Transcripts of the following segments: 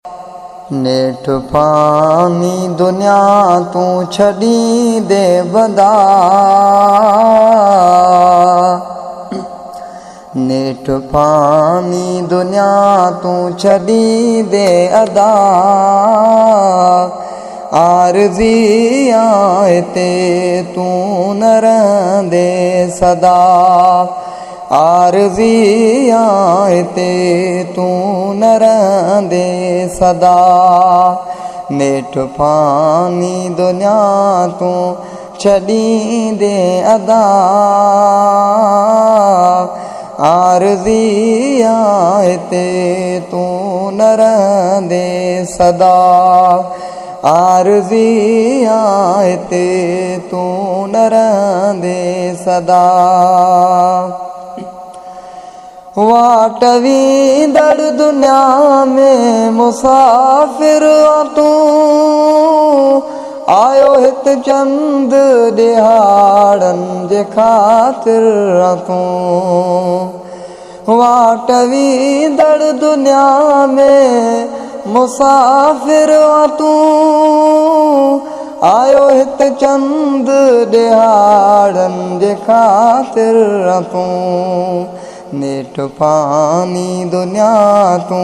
नेठ पानी दुनिया तू छड़ी दे बदा। नेठ पानी दुनिया तू छड़ी दे अदा। आरज़ी आए ते तू न रहंदे सदा। आरज़ी आए ते तू न रहंदे सदा। नेठ पानी दुनिया तू छड़ी दे अदा। आरज़ी आए ते तू न रहंदे सदा। आरज़ी आए ते तू न रहंदे सदा। वाट वींदड़ दुनिया में मुसाफ़िर तू। आयो हित चंद ॾिहाड़नि जे ख़ातिर तू। वाट वींदड़ दुनिया में मुसाफ़िर तू। आयो हित चंद ॾिहाड़नि जे ख़ातिर तू। नेठ पानी दुनिया तू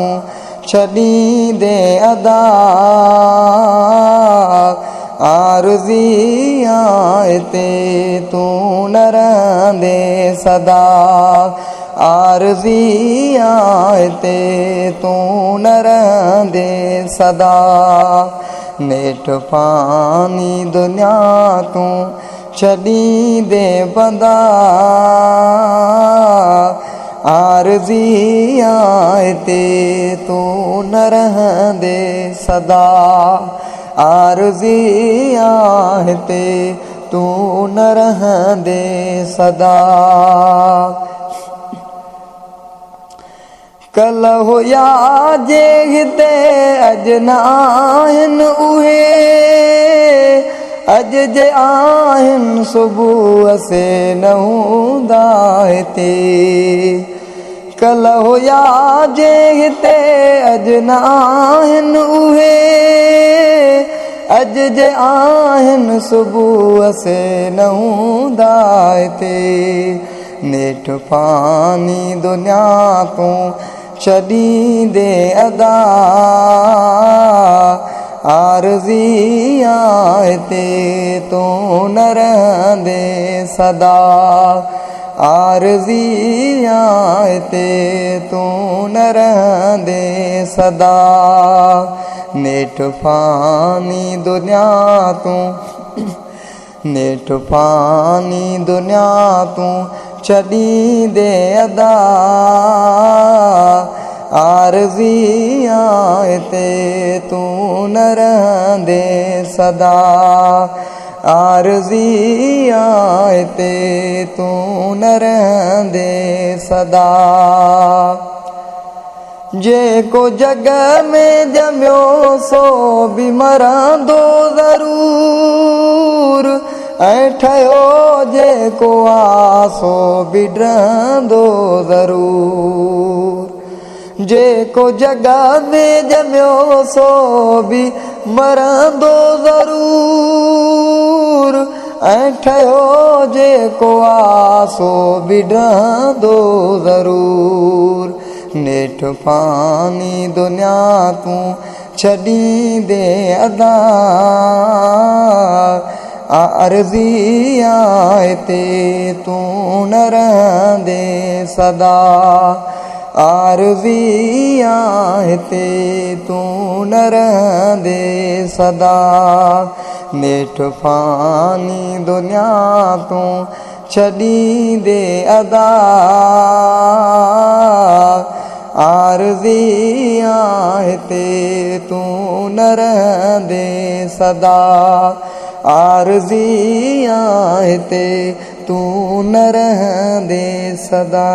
छड़ी दे अदा। आरज़ी आए ते तू न रहंदे सदा। आरज़ी आए ते तू न रहंदे सदा। नेठ पानी दुनिया तू छड़ी दे बदा। आरज़ी आए ते तू न रहंदे सदा। आरज़ी आए ते तू न रहंदे सदा। कल हुया जे हिते अॼु न आहिनि उहे। अॼु जे आहिनि सुबुह से न हूंदा हिते। कल हुया जे हिते अॼु न आहिनि उहे। अॼु जे आहिनि सुबुह से न हूंदा हिते। नेठ पानी दुनिया तू छड़ी दे अदा। आरज़ी आए ते तू न रहंदे सदा। आरज़ी आए ते तू न रहंदे सदा। नेठ पानी दुनिया तू नेठ पानी दुनिया तू छड़ी दे अदा। आरज़ी आए ते तू न रहंदे सदा। आरज़ी आए ते तू न रहंदे सदा। जेको जग में जमियो सो बि मरंदो ज़रूर। ऐं ठहियो जेको आ सो बि रहंदो ज़रूर। जेको जग में जमियो सो बि मरंदो ज़रूर। ऐं ठहियो जेको आ सो बि रहंदो ज़रूर। नेठ पानी दुनिया तू छड़ी दे अदा। आरज़ी आए ते तू न रहंदे सदा। आरज़ी आए ते तू न रहंदे सदा। नेठ पानी दुनिया तू छड़ी दे अदा। आरज़ी आए ते तू न रहंदे सदा। आरज़ी आए ते तू न रहंदे सदा।